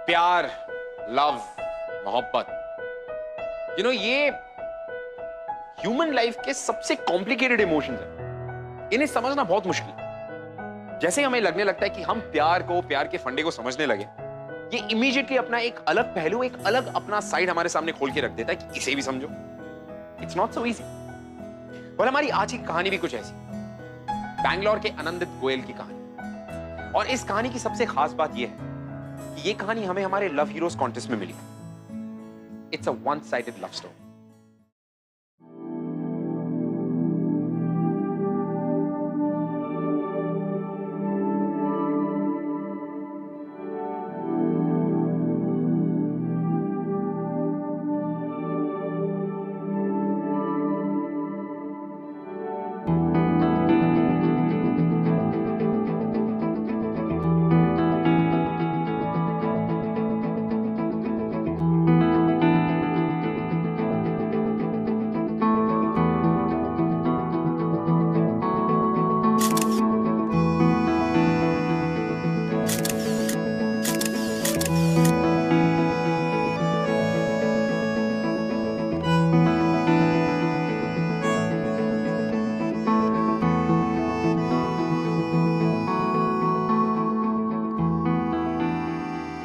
प्यार, लव, मोहब्बत, ये ह्यूमन लाइफ के सबसे कॉम्प्लिकेटेड इमोशंस हैं। इन्हें समझना बहुत मुश्किल है। जैसे हमें लगने लगता है कि हम प्यार के फंडे को समझने लगे, ये इमीडिएटली अपना एक अलग पहलू, एक अलग अपना साइड हमारे सामने खोल के रख देता है कि इसे भी समझो। It's not so easy. और हमारी आज की कहानी भी कुछ ऐसी, बैंगलोर के आनंदित गोयल की कहानी। और इस कहानी की सबसे खास बात यह है कि ये कहानी हमें हमारे लव हीरोज कॉन्टेस्ट में मिली। It's a one sided love story.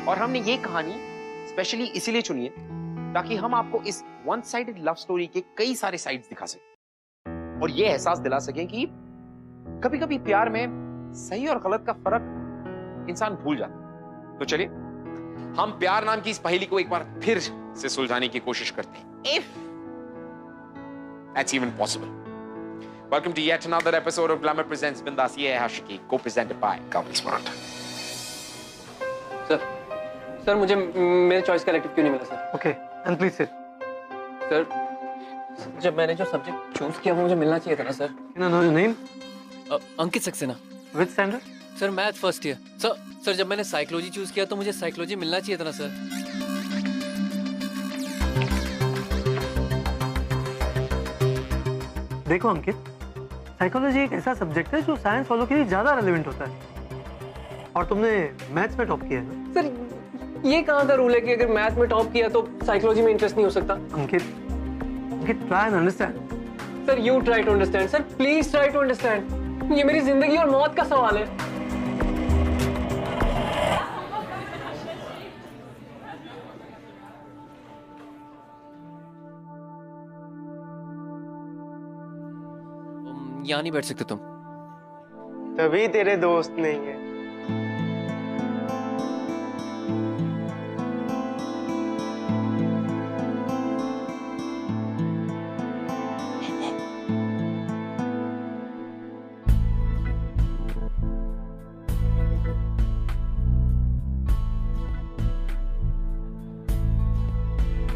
और हमने ये कहानी स्पेशली इसीलिए चुनी है ताकि हम आपको इस वन साइडेड लव स्टोरी के कई सारे साइड्स दिखा सकें और ये एहसास दिला सकें कि कभी कभी प्यार में सही और गलत का फर्क इंसान भूल जाता है। तो चलिए हम प्यार नाम की इस पहेली को एक बार फिर से सुलझाने की कोशिश करते हैं, if that's even possible. Welcome to yet another episode of Glamour Presents Bindas Ye Hai Aashiki, co-presented by Gavin Smart. Sir मुझे मेरे चॉइस का इलेक्टिव क्यों नहीं मिला sir? Okay, and please sit. Sir जब मैंने जो सब्जेक्ट चूज किया वो मुझे मिलना चाहिए था ना sir. Know your name? Ankit Saxena. Which standard? Sir math first year. Sir जब मैंने साइकोलॉजी चूज किया तो मुझे साइकोलॉजी मिलना चाहिए था ना सर। देखो अंकित, साइकोलॉजी एक ऐसा सब्जेक्ट है जो साइंस वालों के लिए ज्यादा रेलेवेंट होता है और तुमने मैथ्स में टॉप किया है ना? सर ये कहाँ का रूल है कि अगर मैथ में टॉप किया तो साइकोलॉजी में इंटरेस्ट नहीं हो सकता? Ankit, try and understand. Sir you try to understand. Sir please try to understand. ये मेरी जिंदगी और मौत का सवाल है। यहाँ नहीं बैठ सकते तुम। तभी तेरे दोस्त नहीं है।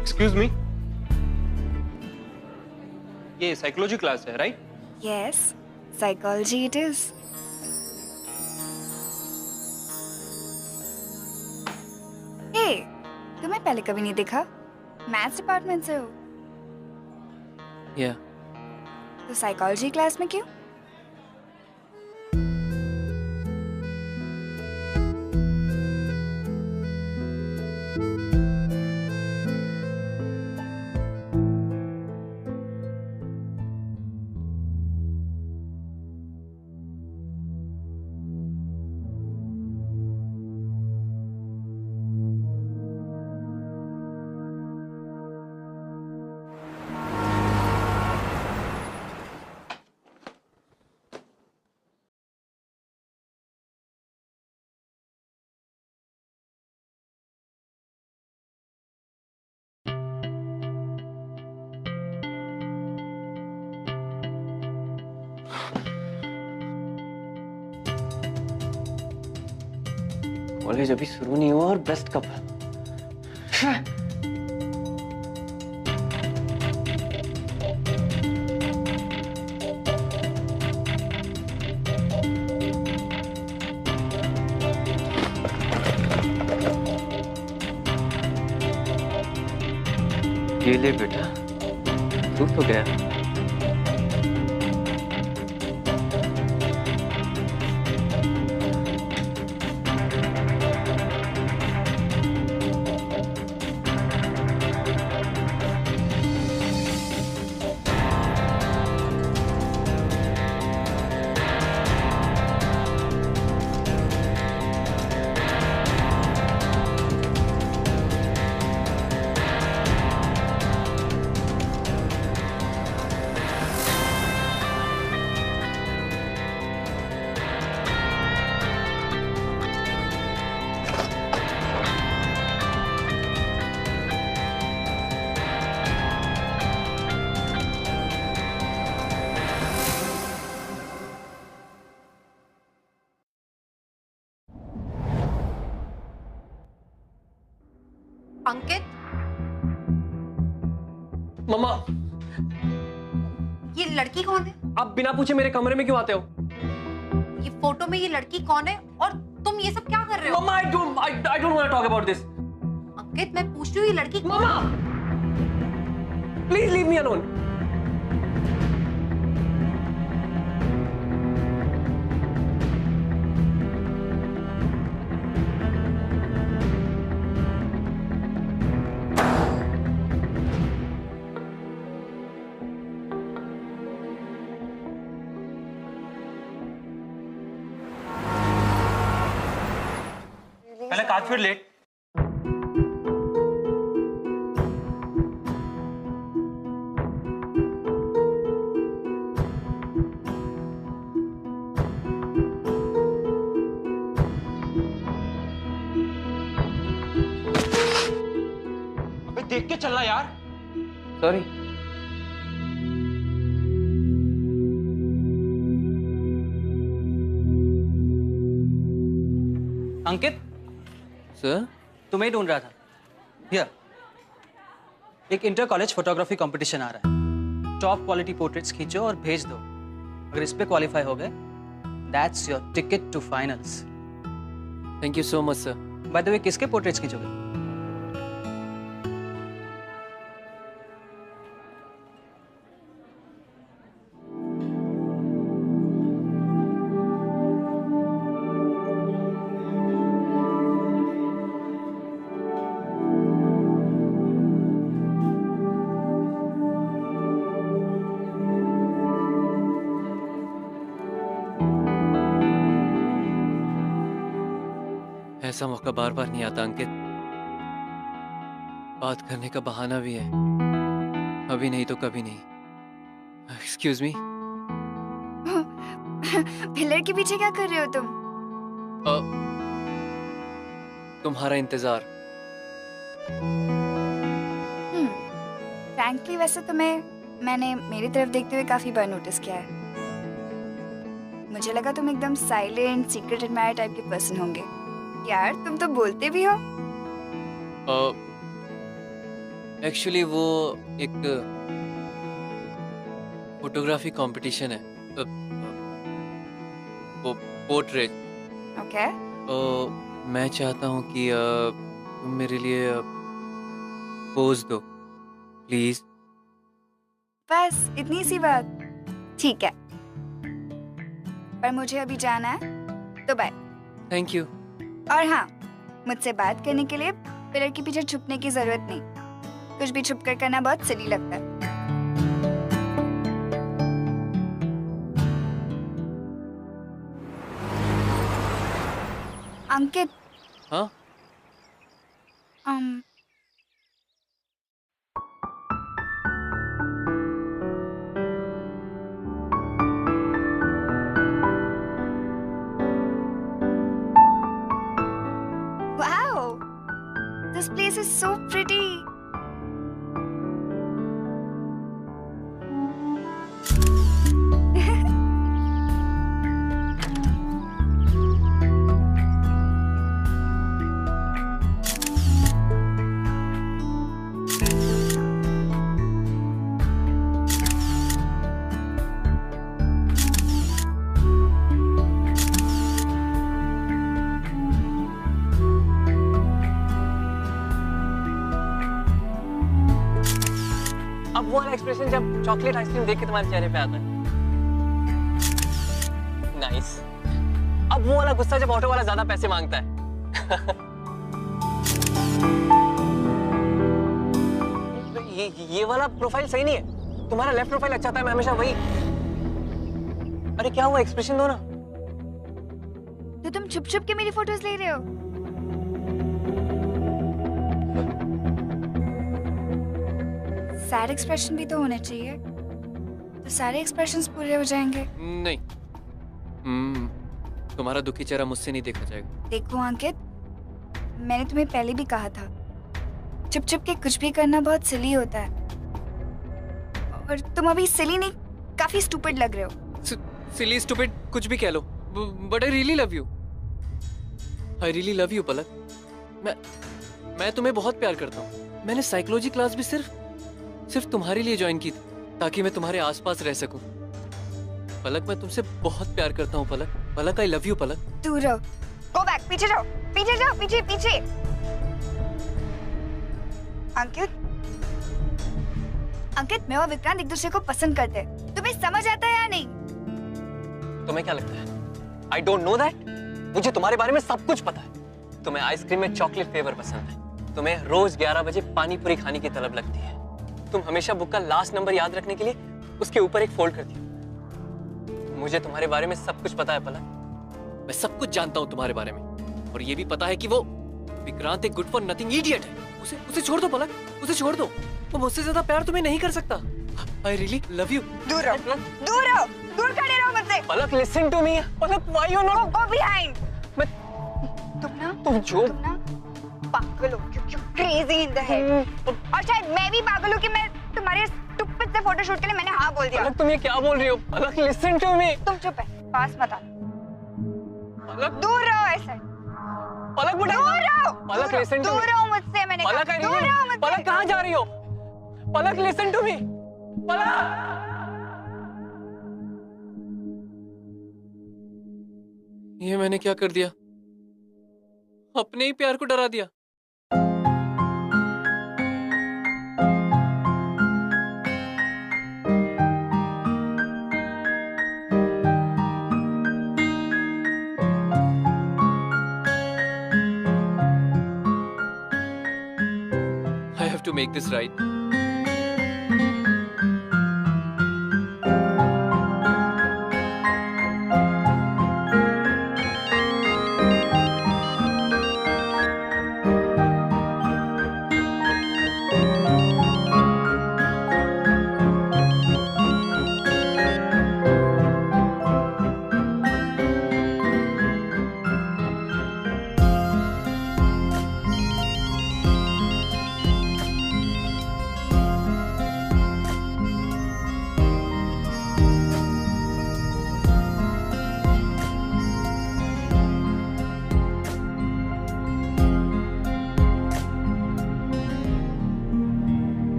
एक्सक्यूज मी, ये साइकोलॉजी क्लास है right? Yes, psychology it is. Hey, तुम्हें पहले कभी नहीं देखा? मैथ्स डिपार्टमेंट से हो? या तो साइकोलॉजी क्लास में क्यों? कॉलेज अभी शुरू नहीं हुआ और बेस्ट कब? ये ले बेटा, तू तो गया। अंकित, मम्मा, ये लड़की कौन है? आप बिना पूछे मेरे कमरे में क्यों आते हो? ये फोटो में ये लड़की कौन है और तुम ये सब क्या कर रहे हो? मम्मा, I don't want to talk about this. अंकित, मैं पूछ रही हूँ ये लड़की कौन है? मम्मा, please leave me alone. पहले काज फिर लेट। अबे देख के चलना यार। Sorry. अंकित, सर, तुम्हें ढूंढ रहा था। हियर, एक इंटर कॉलेज फोटोग्राफी कंपटीशन आ रहा है। टॉप क्वालिटी पोर्ट्रेट्स खींचो और भेज दो। अगर इस पे क्वालिफाई हो गए, that's your ticket to finals. Thank you so much sir. By the way, किसके पोर्ट्रेट्स खींचोगे? ऐसा मौका बार बार नहीं आता अंकित। बात करने का बहाना भी है, अभी नहीं तो कभी नहीं। Excuse me. पिलर के पीछे क्या कर रहे हो तुम? तुम्हारा इंतजार। फ्रैंकली वैसे मैंने मेरी तरफ देखते हुए काफी बार नोटिस किया है। मुझे लगा तुम एकदम साइलेंट सीक्रेट एडमायर टाइप के पर्सन होंगे। यार तुम तो बोलते भी हो। एक्चुअली वो एक फोटोग्राफी कंपटीशन है, वो पोर्ट्रेट। ओके। मैं चाहता हूँ कि तुम मेरे लिए पोज दो प्लीज। बस इतनी सी बात? ठीक है, पर मुझे अभी जाना है, तो बाय। Thank you. और हाँ, मुझसे बात करने के लिए पिलर के पीछे छुपने की जरूरत नहीं। कुछ भी छुप कर करना बहुत सिली लगता है। अंकित। हाँ? Wow, this place is so pretty. अब वो वाला एक्सप्रेशन जब चॉकलेट आइसक्रीम देख के तुम्हारे चेहरे पे आता है। नाइस। अब वो वाला गुस्सा जब ऑटो वाला ज्यादा पैसे मांगता है। ये वाला प्रोफाइल सही नहीं है। तुम्हारा लेफ्ट प्रोफाइल अच्छा था, मैं हमेशा वही। अरे क्या हुआ, एक्सप्रेशन दो ना। तो तुम छुप छुप के मेरी फोटोज ले रहे हो? सैड एक्सप्रेशन भी तो होने चाहिए, तो सारे एक्सप्रेशंस पूरे हो जाएंगे। नहीं, तुम्हारा दुखी चेहरा मुझसे नहीं देखा जाएगा। देखो अंकित, मैंने तुम्हें पहले भी कहा था, छुप छुप के कुछ भी करना बहुत सिली होता है। और तुम अभी सिली नहीं, काफी स्टूपिड लग रहे हो। सिली स्टूपिड कुछ भी कह लो, but I really love you. I really love you Palak. मैं तुम्हें बहुत प्यार करता हूँ। मैंने साइकोलॉजी क्लास भी सिर्फ तुम्हारे लिए ज्वाइन की थी, ताकि मैं तुम्हारे आसपास रह सकूं। पलक, मैं तुमसे बहुत प्यार करता हूँ पलक। पलक, आई लव यू पलक। दूर रहो, गो बैक, पीछे जाओ, पीछे जाओ, पीछे पीछे। अंकित, मैं और विक्रांत एक दूसरे को पसंद करते हैं। तुम्हें समझ आता है या नहीं? तुम्हें क्या लगता है? I don't know that? मुझे तुम्हारे बारे में सब कुछ पता है। तुम्हें आइसक्रीम में चॉकलेट फ्लेवर पसंद है। तुम्हें रोज 11 बजे पानी पूरी खाने की तलब लगती है। तुम हमेशा बुक का लास्ट नंबर याद रखने के लिए उसके ऊपर एक फोल्ड करती हो। मुझे तुम्हारे बारे में सब कुछ पता है पलक। मैं सब कुछ जानता हूँ तुम्हारे बारे में, और ये भी पता है कि वो विक्रांत एक गुड फॉर नथिंग इडियट है। उसे छोड़ दो पलक, उसे छोड़ दो। वो मुझसे ज्यादा प्यार तुम्हें नहीं कर सकता। I really love you. दूर रहो, दूर रहो, दूर खड़े रहो मुझसे। पलक, listen to me. Palak, why you not? Go behind. मैं तुम जो तुम ना पागल हो, क्यों crazy in the head। और शायद मैं भी पागल हूँ कि मैं तुम्हारे stupid से फोटोशूट के लिए मैंने हाँ बोल दिया। पलक, तुम ये क्या बोल रही हो? पलक, listen to me. तुम चुप है, पास मत आना। पलक, दूर रहो ऐसे। पलक, दूर रहो। पलक, listen to me. दूर रहो मुझसे, मैंने कहा। पलक, दूर रहो मुझसे। पलक, कहाँ जा रही हो? पलक, listen to me. पलक। ये मैंने क्या कर दिया? अपने ही प्यार को डरा दिया। I have to make this right.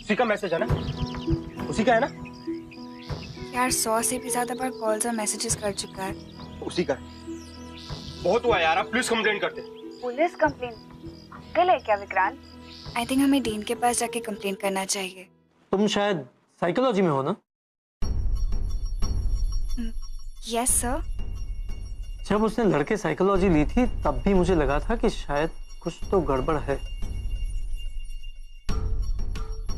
उसी का मैसेज है ना? उसी का है ना? यार 100 से भी ज्यादा बार कॉल्स और मैसेजेस कर चुका है। उसी का। बहुत हुआ यार, आप पुलिस कंप्लेंट करते। Police complaint? अंकल है क्या विक्रांत? आई थिंक हमें डीन के पास जाके कंप्लेंट करना चाहिए। तुम शायद साइकोलॉजी में हो ना? Yes sir. जब उसने लड़के साइकोलॉजी ली थी तब भी मुझे लगा था कि शायद कुछ तो गड़बड़ है।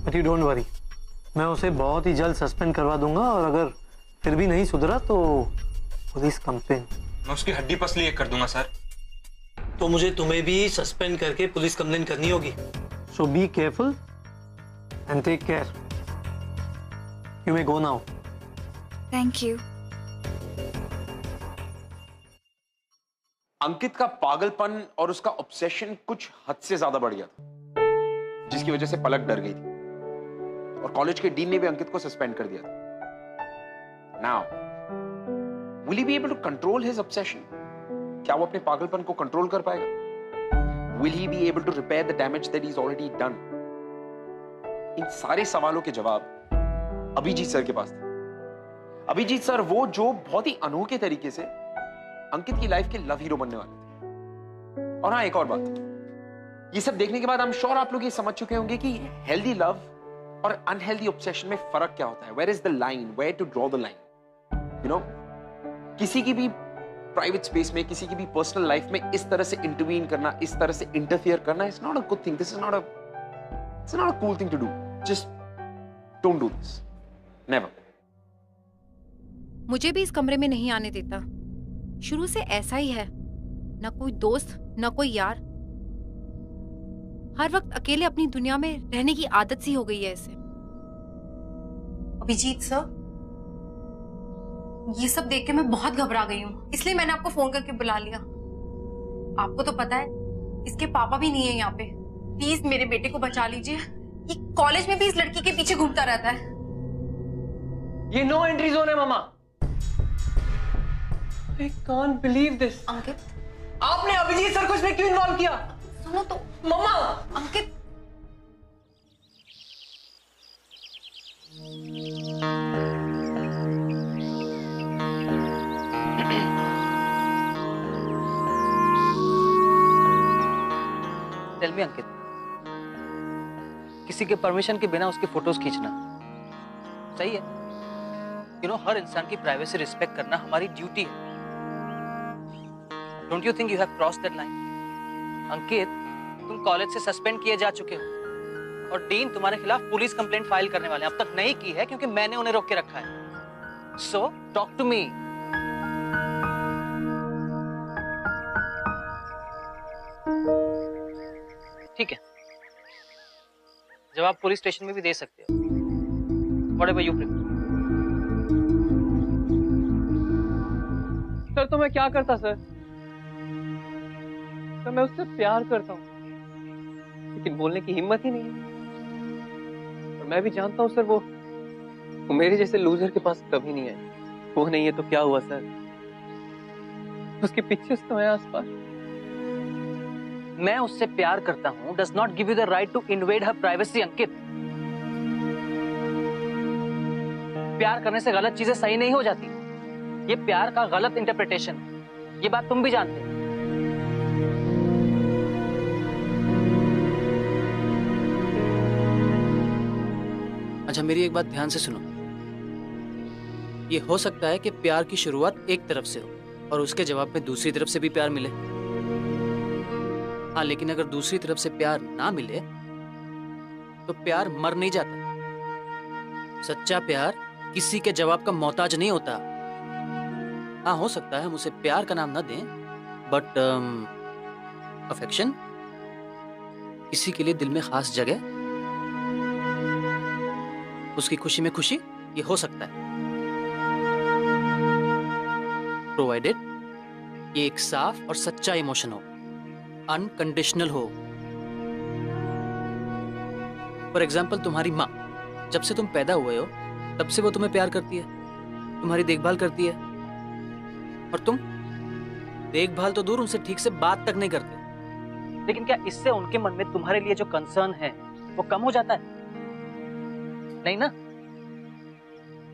बट यू डोंट वरी, मैं उसे बहुत ही जल्द सस्पेंड करवा दूंगा, और अगर फिर भी नहीं सुधरा तो पुलिस कंप्लेंट। मैं उसकी हड्डी पसली एक कर दूंगा सर। तो मुझे तुम्हें भी सस्पेंड करके पुलिस कंप्लेंट करनी होगी। So be careful and take care. You may go now. Thank you. Ankit का पागलपन और उसका ऑब्सेशन कुछ हद से ज्यादा बढ़ गया था, जिसकी वजह से पलक डर गई थी, और कॉलेज के डीन ने भी अंकित को सस्पेंड कर दिया था। Now will he be able to control his obsession? क्या वो अपने पागलपन को कंट्रोल कर पाएगा? Will he be able to repair the damage that he is already done? इन सारे सवालों के जवाब अभिजीत सर के पास थे। अभिजीत सर वो जो बहुत ही अनोखे तरीके से अंकित की लाइफ के लव हीरो बनने वाले थे। और हाँ, एक और बात, ये सब देखने के बाद आई एम श्योर आप लोग ये समझ चुके होंगे कि हेल्दी लव और अनहेल्दी ऑब्सेशन में फर्क क्या होता है। Where is the line, where to draw the line. You know, किसी की भी प्राइवेट स्पेस में, किसी की भी पर्सनल लाइफ में इस तरह से इंटरवीन करना, इस तरह से इंटरफियर करना, it's not a good thing. This is not a cool thing to do. Just don't do this, never. मुझे भी इस कमरे में नहीं आने देता। शुरू से ऐसा ही है, ना कोई दोस्त ना कोई यार। हर वक्त अकेले अपनी दुनिया में रहने की आदत सी हो गई है इसे। अभिजीत सर, ये सब देख के मैं बहुत घबरा गई हूँ, इसलिए मैंने आपको फोन करके बुला लिया। आपको तो पता है इसके पापा भी नहीं है यहाँ पे। प्लीज मेरे बेटे को बचा लीजिए। ये कॉलेज में भी इस लड़की के पीछे घूमता रहता है। ये नो एंट्री जोन है मामा। I can't believe this. अंकित, आपने अभिजीत सर को इसमें क्यों इन्वॉल्व किया? सुनो तो मम्मा, अंकित, टेल मी अंकित, किसी के परमिशन के बिना उसकी फोटोज खींचना सही है? यू नो, हर इंसान की प्राइवेसी रिस्पेक्ट करना हमारी ड्यूटी है। Don't you think you have crossed that line? Ankit, तुम कॉलेज से सस्पेंड किए जा चुके हो और डीन तुम्हारे खिलाफ पुलिस कंप्लेंट फाइल करने वाले हैं। अब तक नहीं की है क्योंकि मैंने उन्हें रोक के रखा है। So talk to me. ठीक है, जवाब पुलिस स्टेशन में भी दे सकते हो। Whatever you prefer. सर तो मैं क्या करता सर? तो मैं उससे प्यार करता हूँ, लेकिन बोलने की हिम्मत ही नहीं है। और मैं भी जानता हूँ सर, वो मेरे जैसे लूजर के पास कभी नहीं है। वो नहीं है तो क्या हुआ सर? उसके पीछे तो है आसपास। मैं उससे प्यार करता हूं does not give you the right to invade her privacy Ankit. प्यार करने से गलत चीजें सही नहीं हो जाती। ये प्यार का गलत इंटरप्रिटेशन है, ये बात तुम भी जानते हो। अच्छा, मेरी एक बात ध्यान से सुनो। ये हो सकता है कि प्यार की शुरुआत एक तरफ से हो और उसके जवाब में दूसरी तरफ से भी प्यार मिले। हाँ, लेकिन अगर दूसरी तरफ से प्यार ना मिले तो प्यार मर नहीं जाता। सच्चा प्यार किसी के जवाब का मोहताज नहीं होता। हाँ, हो सकता है हम उसे प्यार का नाम ना दें, बट अफेक्शन, किसी के लिए दिल में खास जगह, उसकी खुशी में खुशी, ये हो सकता है, प्रोवाइडेड ये एक साफ और सच्चा इमोशन हो, अनकंडीशनल हो। फॉर एग्जाम्पल, तुम्हारी माँ जब से तुम पैदा हुए हो तब से वो तुम्हें प्यार करती है, तुम्हारी देखभाल करती है, और तुम देखभाल तो दूर, उनसे ठीक से बात तक नहीं करते। लेकिन क्या इससे उनके मन में तुम्हारे लिए जो कंसर्न है वो कम हो जाता है? नहीं ना।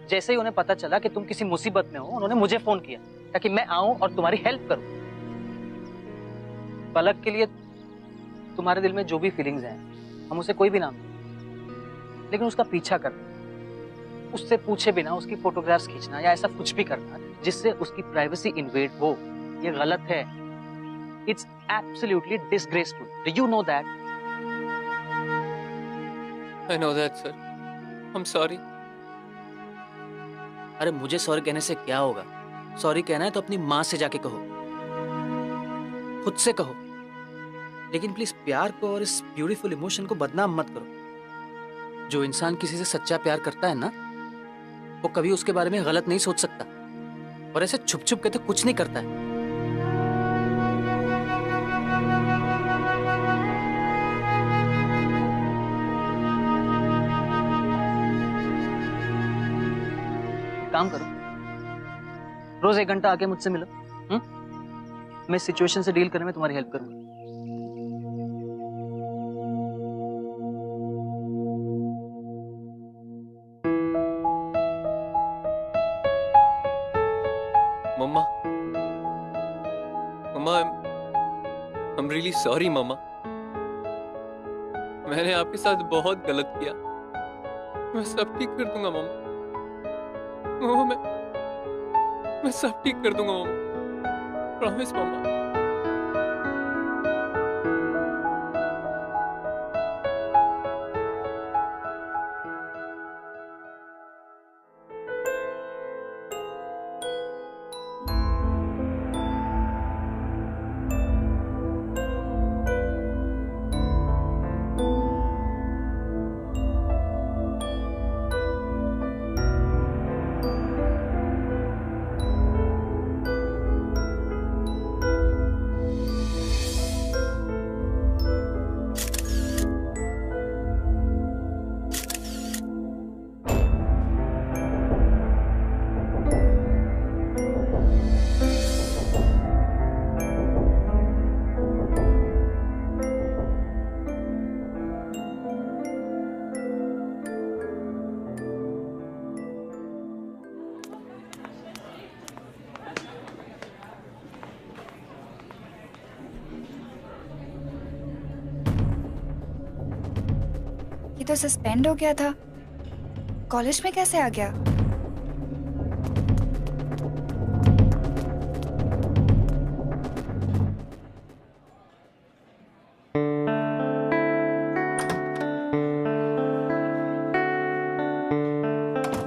जैसे ही उन्हें पता चला कि तुम किसी मुसीबत में हो, उन्होंने मुझे फोन किया ताकि मैं आऊं और तुम्हारी हेल्प करूं। पलक के लिए तुम्हारे दिल में जो भी फीलिंग्स हैं, हम उसे कोई भी नाम दें, लेकिन उसका पीछा करना, उससे पूछे बिना उसकी फोटोग्राफ्स खींचना या ऐसा कुछ भी करना जिससे उसकी प्राइवेसी इन्वेड हो, ये गलत है। It's absolutely disgraceful. Do you know that? I know that sir. I'm sorry. अरे मुझे सॉरी कहने से क्या होगा? सॉरी कहना है तो अपनी माँ से जाके कहो, खुद से कहो। लेकिन प्लीज प्यार को और इस ब्यूटीफुल इमोशन को बदनाम मत करो। जो इंसान किसी से सच्चा प्यार करता है ना, वो कभी उसके बारे में गलत नहीं सोच सकता, और ऐसे छुप छुप के तो कुछ नहीं करता है। काम करो, रोज 1 घंटा आके मुझसे मिलो। मैं सिचुएशन से डील करने में तुम्हारी हेल्प करूंगा। मम्मा, मम्मा, I'm really sorry मम्मा। मैंने आपके साथ बहुत गलत किया। मैं सब ठीक कर दूंगा मम्मा। मम्मा, मैं सब ठीक कर दूंगा मम्मा। प्रॉमिस मम्मा। तो सस्पेंड हो गया था, कॉलेज में कैसे आ गया?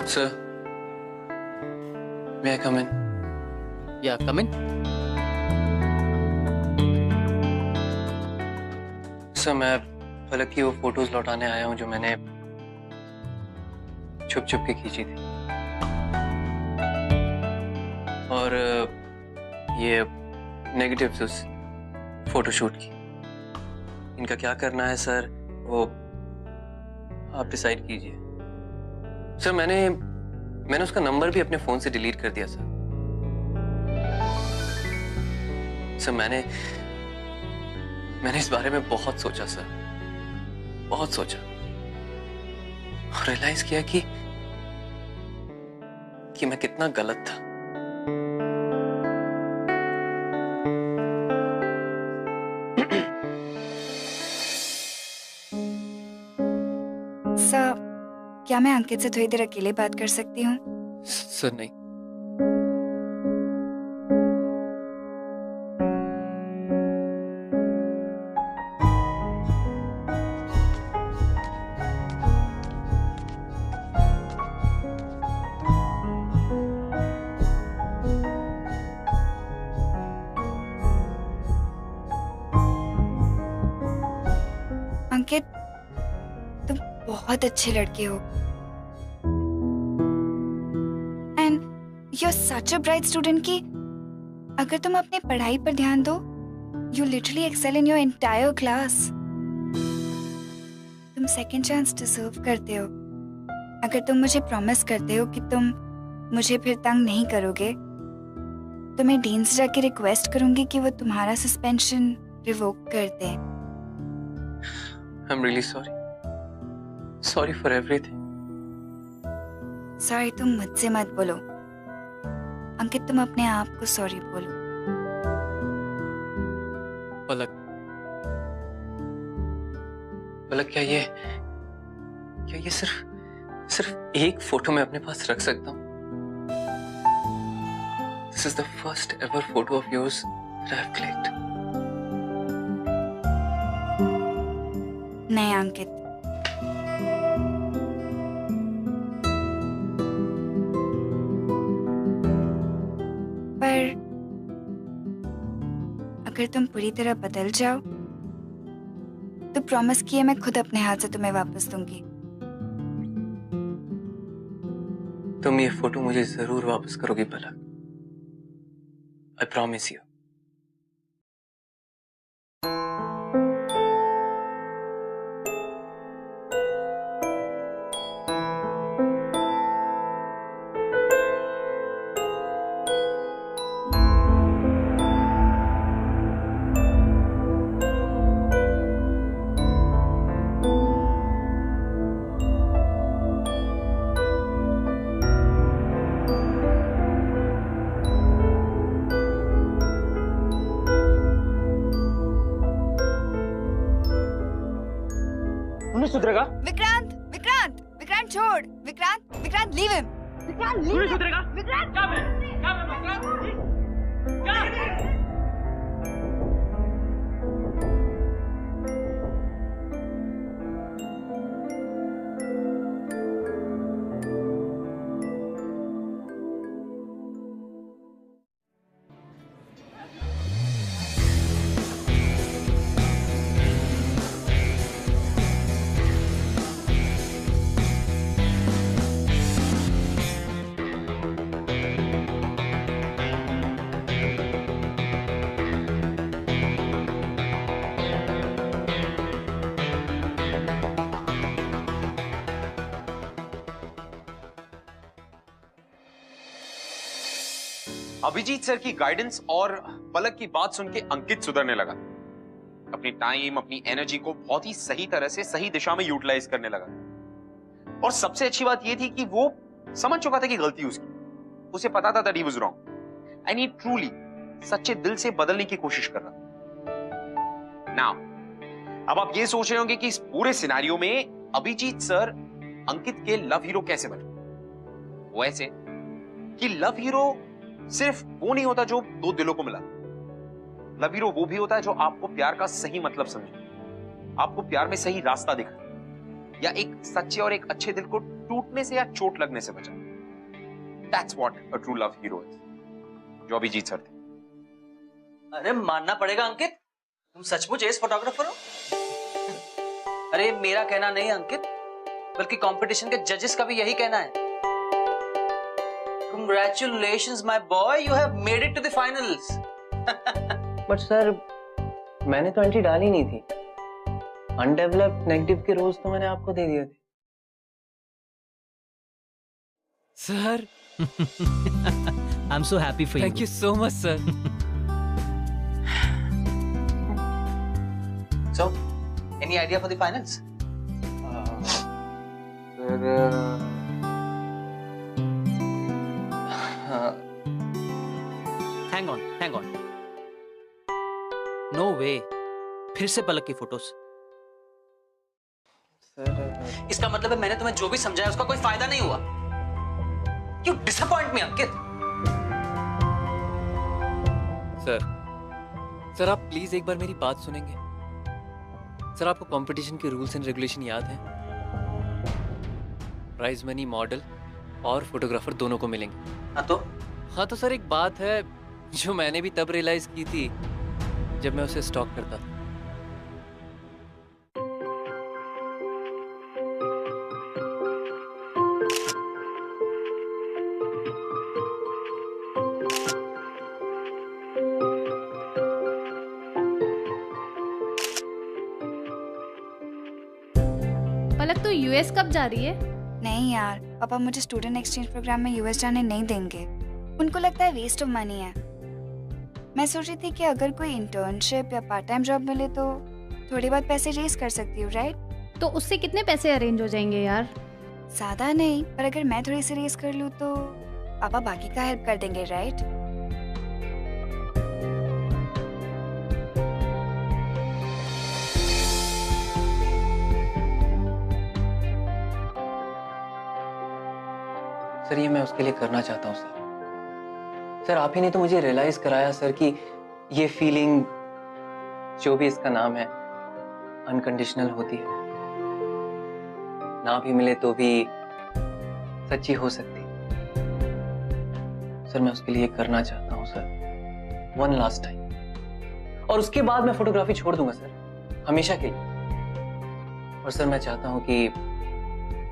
Sir, may I come in? Yeah, come in. Sir, मैं पलक की वो फोटोज लौटाने आया हूँ जो मैंने छुप छुप के खींची थी। और ये नेगेटिव्स उस फोटोशूट की। इनका क्या करना है सर, वो आप डिसाइड कीजिए। सर, मैंने उसका नंबर भी अपने फोन से डिलीट कर दिया सर। सर, मैंने इस बारे में बहुत सोचा सर, बहुत सोचा, और रियलाइज किया कि मैं कितना गलत था। सर, क्या मैं अंकित से थोड़ी देर अकेले बात कर सकती हूँ? सर नहीं। अंकित, तुम बहुत अच्छे लड़के हो and you are such a bright student कि अगर तुम अपनी पढ़ाई पर ध्यान दो, you literally excel in your entire class. तुम सेकंड चांस डिजर्व करते हो। अगर तुम मुझे प्रॉमिस करते हो कि तुम मुझे फिर तंग नहीं करोगे, तो मैं डीन से जाके रिक्वेस्ट करूंगी कि वो तुम्हारा सस्पेंशन रिवोक कर दे। I'm really sorry. Sorry for everything. Sorry तुम मुझसे मत बोलो अंकित, तुम अपने आप को सॉरी बोलो। पलक, क्या ये सिर्फ एक फोटो मैं अपने पास रख सकता हूँ? This is the first ever photo of yours that I've clicked. नहीं अंकित, पर अगर तुम पूरी तरह बदल जाओ तो प्रॉमिस किए मैं खुद अपने हाथ से तुम्हें वापस दूंगी। तुम ये फोटो मुझे जरूर वापस करोगी पलक। I promise you. सुधरेगा? विक्रांत, विक्रांत, विक्रांत छोड़, Vikrant, Vikrant leave him, Vikrant leave him, सुधरेगा? विक्रांत क्या अभिजीत सर की गाइडेंस और पलक की बात सुन के अंकित सुधरने लगा। अपनी टाइम, अपनी एनर्जी को बहुत ही सही तरह से सही दिशा में यूटिलाइज करने लगा। और सबसे अच्छी बात यह थी कि वो समझ चुका था कि गलती उसकी, उसे पता था that he was wrong and he truly सच्चे दिल से बदलने की कोशिश कर रहा था। नाउ अब आप ये सोच रहे होंगे कि इस पूरे सिनेरियो में अभिजीत सर अंकित के लव हीरो कैसे बने? वो ऐसे कि लव हीरो सिर्फ वो नहीं होता जो दो दिलों को मिला। लव हीरो वो भी होता है जो आपको प्यार का सही मतलब समझे, आपको प्यार में सही रास्ता दिखाए, या एक सच्चे और एक अच्छे दिल को टूटने से या चोट लगने से बचाए। That's what a true love hero is, जो अभिजीत सर थे। अरे मानना पड़ेगा अंकित, तुम सचमुच एस फोटोग्राफर हो। अरे मेरा कहना नहीं अंकित, बल्कि कंपटीशन के जजेस का भी यही कहना है। Congratulations my boy, you have made it to the finals. But sir मैंने तो एंट्री डाली नहीं थी। अनडेवलप्ड नेगेटिव के रोज तो मैंने आपको दे दिए थे। Sir I'm so happy for you. Thank you so much sir. So, any idea for the finals? Hang on. No way. फिर से पलक की फोटोज। इसका मतलब है मैंने तुम्हें जो भी समझाया उसका कोई फायदा नहीं हुआ। You disappoint me, Ankit. Sir आप प्लीज एक बार मेरी बात सुनेंगे? सर आपको कंपटीशन के रूल्स एंड रेगुलेशन याद है? प्राइज मनी, मॉडल और फोटोग्राफर दोनों को मिलेंगे। हाँ तो सर एक बात है जो मैंने भी तब रियलाइज की थी जब मैं उसे स्टॉक करता था। पलक तो यूएस कब जा रही है? नहीं यार, पापा मुझे स्टूडेंट एक्सचेंज प्रोग्राम में यूएस जाने नहीं देंगे। उनको लगता है वेस्ट ऑफ मनी है। मैं सोच रही थी कि अगर कोई इंटर्नशिप या पार्ट टाइम जॉब मिले तो थोड़ी बहुत पैसे रेज कर सकती हूँ, राइट? तो उससे कितने पैसे अरेंज हो जाएंगे यार? ज्यादा नहीं, पर अगर मैं थोड़ी सी रेज कर लूँ तो पापा बाकी का हेल्प कर देंगे, राइट? सर ये मैं उसके लिए करना चाहता हूँ सर आप ही ने तो मुझे रियलाइज कराया सर कि ये फीलिंग जो भी इसका नाम है अनकंडीशनल होती है, ना भी मिले तो भी सच्ची हो सकती। सर मैं उसके लिए करना चाहता हूँ सर, वन लास्ट टाइम, और उसके बाद मैं फोटोग्राफी छोड़ दूंगा सर, हमेशा के लिए। और सर मैं चाहता हूँ कि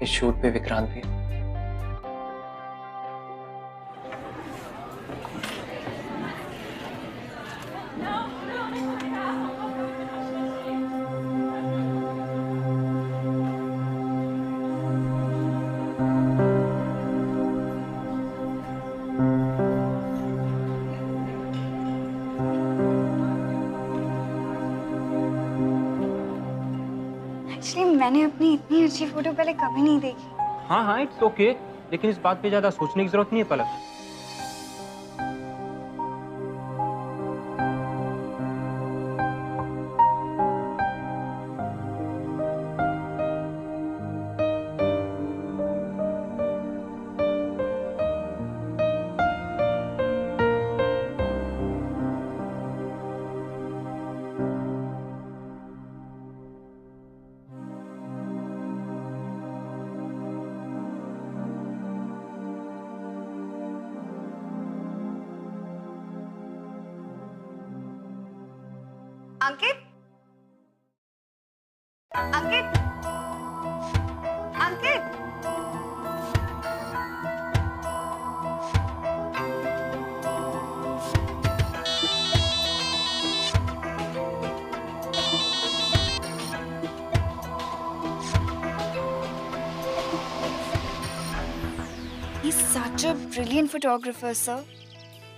इस शूट पे विक्रांत भी। मैंने अपनी इतनी अच्छी फोटो पहले कभी नहीं देखी। हाँ इट्स ओके, लेकिन इस बात पे ज्यादा सोचने की जरूरत नहीं है पलक। अंकित, अंकित, अंकित, He's such a brilliant photographer, sir.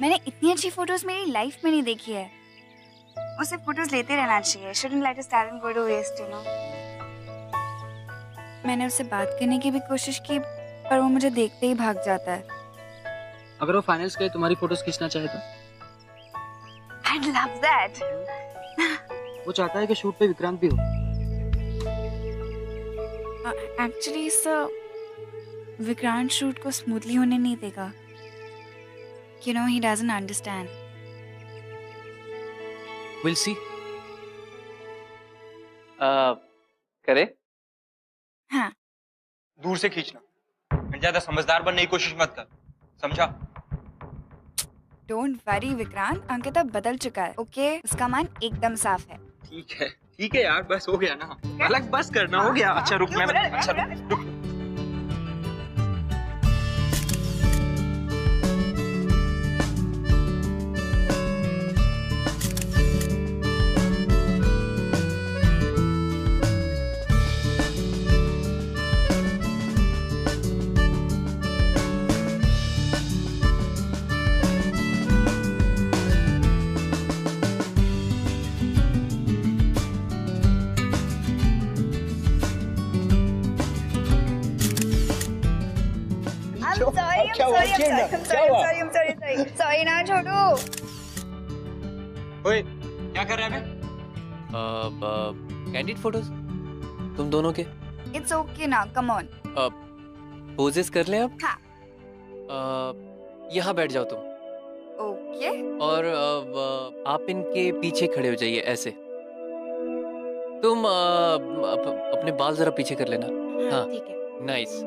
मैंने इतनी अच्छी फोटोज मेरी लाइफ में नहीं देखी है। उसे फोटोज लेते रहना चाहिए। Shouldn't let his talent go to waste, you know. मैंने उससे बात करने की भी कोशिश की, पर वो मुझे देखते ही भाग जाता है। अगर वो फाइनल्स के लिए तुम्हारी फोटोज खींचना चाहे तो? I'd love that. वो चाहता है कि शूट पे विक्रांत भी हो। एक्चुअली सर, विक्रांत शूट को स्मूथली होने नहीं देगा. You know, he doesn't understand. We'll see. करे? हाँ. दूर से खींचना, ज्यादा समझदार बनने की कोशिश मत कर, समझा? Don't worry विक्रांत, अंकिता बदल चुका है. ओके, उसका मन एकदम साफ है. ठीक है यार, बस हो गया ना. अलग बस करना हो गया. अच्छा रुक, अच्छा रुक. Sorry ना छोड़ो. ओए, क्या कर रहा है बे? कैंडिड फोटोज तुम दोनों के. It's okay ना, come on. पोजेस कर लें अब. हाँ. यहाँ बैठ जाओ तुम. ओके. और आप इनके पीछे खड़े हो जाइए ऐसे. तुम अपने बाल जरा पीछे कर लेना. हाँ ठीक है. Nice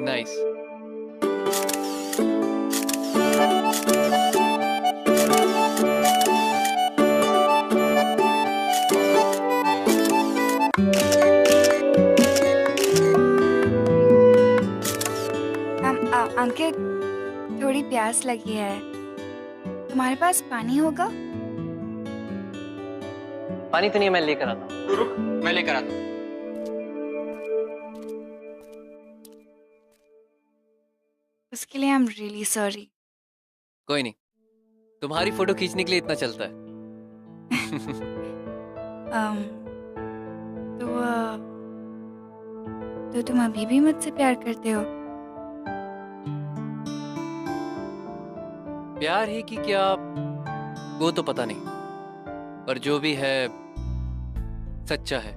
nice. अंकित, थोड़ी प्यास लगी है. तुम्हारे पास पानी होगा? पानी तो नहीं, मैं लेकर आता हूँ. रुक, मैं लेकर आता हूँ. उसके लिए आई एम रियली सॉरी. कोई नहीं, तुम्हारी फोटो खींचने के लिए इतना चलता है. तो तुम अभी भी मुझसे प्यार करते हो? प्यार ही कि क्या वो तो पता नहीं, पर जो भी है सच्चा है.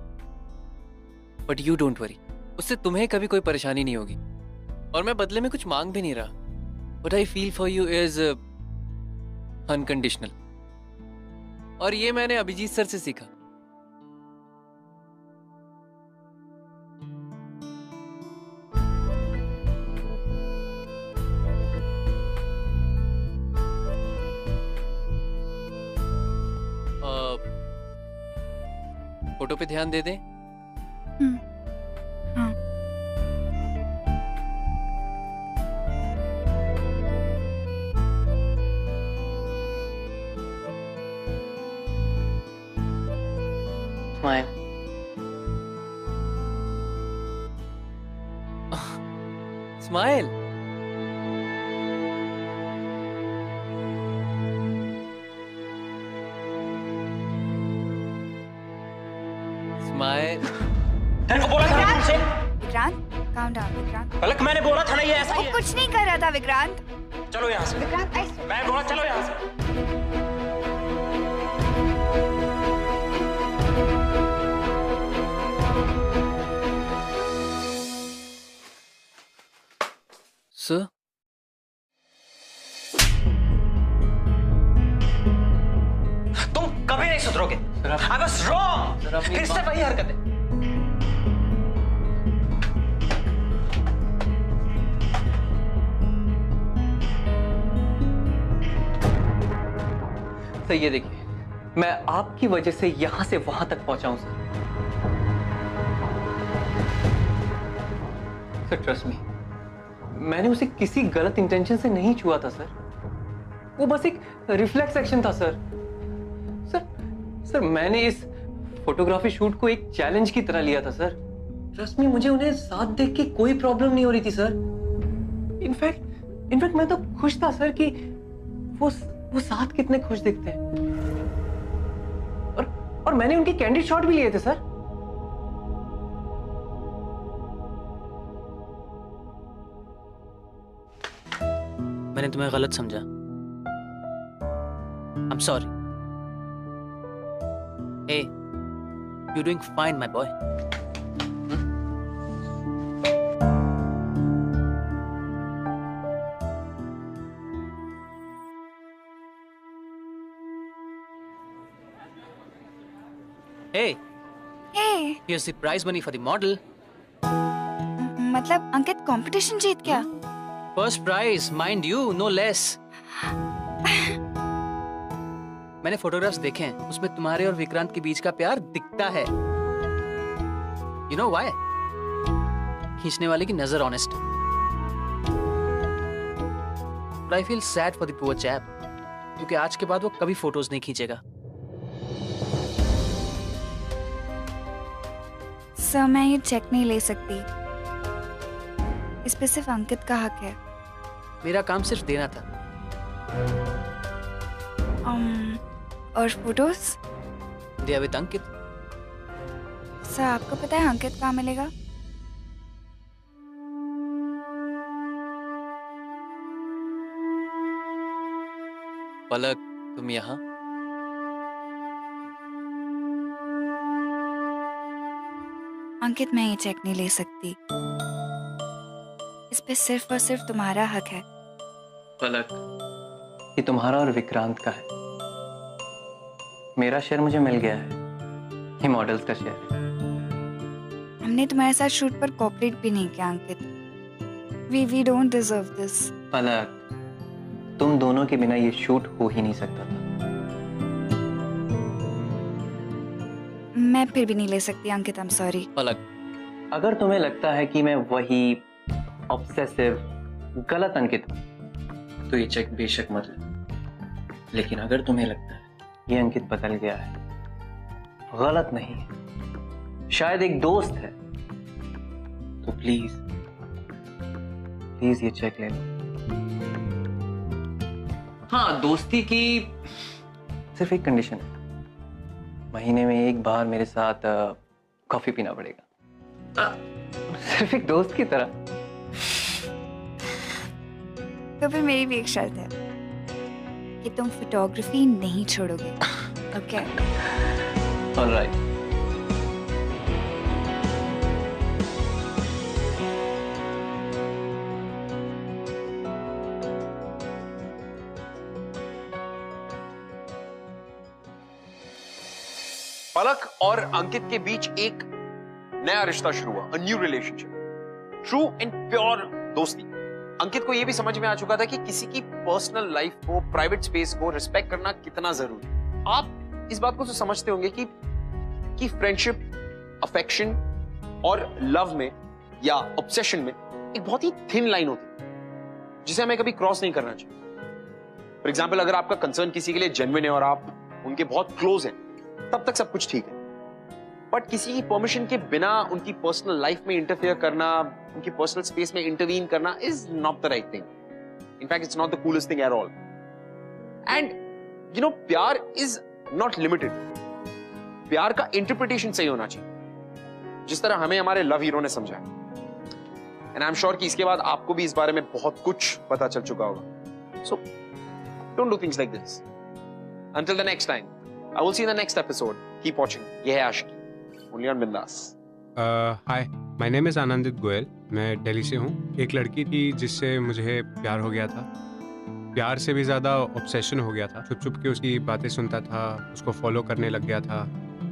बट यू डोंट वरी, उससे तुम्हें कभी कोई परेशानी नहीं होगी. और मैं बदले में कुछ मांग भी नहीं रहा. But I feel for you is unconditional. और ये मैंने अभिजीत सर से सीखा. फोटो पे ध्यान दे दें. हाँ. स्माइल. स्माइल. स्माइल. तेरे को बोला था ना तुमसे. Vikrant, calm down Vikrant. पलक, मैंने बोला था ना ये ऐसा ही है. कुछ नहीं कर रहा था विक्रांत. चलो यहाँ से. विक्रांत, मैं बोला चलो यहाँ से. सर, तुम कभी नहीं सुधरोगे. I was wrong. फिर से वही हरकत है. सर ये देखिए, मैं आपकी वजह से यहां से वहां तक पहुंचा हूं सर. सर ट्रस्ट मी, मैंने उसे किसी गलत इंटेंशन से नहीं छुआ था सर. वो बस एक रिफ्लेक्स एक्शन था सर. सर मैंने इस फोटोग्राफी शूट को एक चैलेंज की तरह लिया था सर. ट्रस्ट मी, मुझे उन्हें साथ देख के कोई प्रॉब्लम नहीं हो रही थी सर. इनफैक्ट मैं तो खुश था सर कि वो साथ कितने खुश दिखते हैं. और मैंने उनके कैंडिड शॉट भी लिए थे सर. मैंने तुम्हें गलत समझा. I'm sorry. Hey, you're doing fine, my boy. Hey, hey here's the prize money for the model. मतलब अंकित कंपटीशन जीत गया? First prize, mind you, no less. मैंने फोटोग्राफ्स देखे हैं, उसमें तुम्हारे और विक्रांत के बीच का प्यार दिखता है. You know why? खींचने वाले की नजर honest. But I feel sad for the poor chap, क्योंकि आज के बाद वो कभी फोटोज नहीं खींचेगा. सर मैं ये चेक नहीं ले सकती. इस पे सिर्फ अंकित का हक है. मेरा काम सिर्फ देना था. और फोटोज? दिया विद अंकित. सर आपको पता है अंकित कहाँ मिलेगा? पलक, तुम यहाँ? अंकित मैं ये चेक नहीं ले सकती. इस पे सिर्फ और सिर्फ तुम्हारा हक है. पलक, ये तुम्हारा और विक्रांत का है. मेरा शेयर मुझे मिल गया है. ये मॉडल्स का शेयर है. हमने तुम्हारे साथ शूट पर कोऑपरेट भी नहीं किया Ankit. We don't deserve this. Palak, तुम दोनों के बिना ये शूट हो ही नहीं सकता था. मैं फिर भी नहीं ले सकती अंकित. I am sorry. पलक, अगर तुम्हें लगता है कि मैं वही ऑब्सेसिव गलत अंकित हूं, तो ये चेक बेशक मत लो. लेकिन अगर तुम्हें लगता है ये अंकित बदल गया है, गलत नहीं है, शायद एक दोस्त है, तो प्लीज प्लीज ये चेक ले लो. हाँ, दोस्ती की सिर्फ एक कंडीशन है. महीने में एक बार मेरे साथ कॉफी पीना पड़ेगा. सिर्फ एक दोस्त की तरह. तो फिर मेरी भी एक शर्त है कि तुम फोटोग्राफी नहीं छोड़ोगे. ओके? ऑलराइट. पलक और अंकित के बीच एक नया रिश्ता शुरू हुआ. A new relationship. True and pure दोस्ती. अंकित को यह भी समझ में आ चुका था कि किसी की पर्सनल लाइफ को, प्राइवेट स्पेस को रिस्पेक्ट करना कितना जरूरी है. आप इस बात को तो समझते होंगे कि फ्रेंडशिप, अफेक्शन और लव में या ऑब्सेशन में एक बहुत ही थिन लाइन होती है जिसे हमें कभी क्रॉस नहीं करना चाहिए. फॉर एग्जाम्पल, अगर आपका कंसर्न किसी के लिए जेन्युइन है और आप उनके बहुत क्लोज हैं, तब तक सब कुछ ठीक है. बट किसी की परमिशन के बिना उनकी पर्सनल लाइफ में इंटरफेयर करना, उनकी पर्सनल स्पेस में इंटरवीन करना is not the right thing. In fact it's not the coolest thing at all. And you know, प्यार इज नॉट लिमिटेड. प्यार का इंटरप्रिटेशन सही होना चाहिए, जिस तरह हमें हमारे लव हीरो ने समझाया. एंड आई एम श्योर कि इसके बाद आपको भी इस बारे में बहुत कुछ पता चल चुका होगा. So don't do things like this. Until the next time, I will see you in the next episode. Keep watching. ये है आशिकी, only on बिंदास. Hi, my name is आनंदित गोयल. मैं दिल्ली से हूँ. एक लड़की थी जिससे मुझे प्यार हो गया था. प्यार से भी ज़्यादा ऑब्सेशन हो गया था. छुप छुप के उसकी बातें सुनता था, उसको फॉलो करने लग गया था.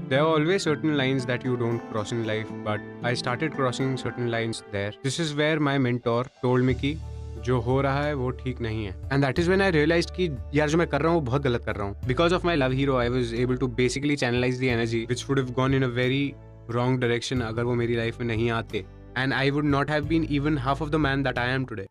There are always certain lines that you don't cross in life, but I started crossing certain lines there. This is where my mentor told me कि जो हो रहा है वो ठीक नहीं है. And that is when I realized कि यार जो मैं कर रहा हूँ वो बहुत गलत कर रहा हूँ. Because of my love hero, I was able to basically channelize the energy which would have gone in a very wrong direction अगर वो मेरी लाइफ में नहीं आते. And I would not have been even half of the man that I am today.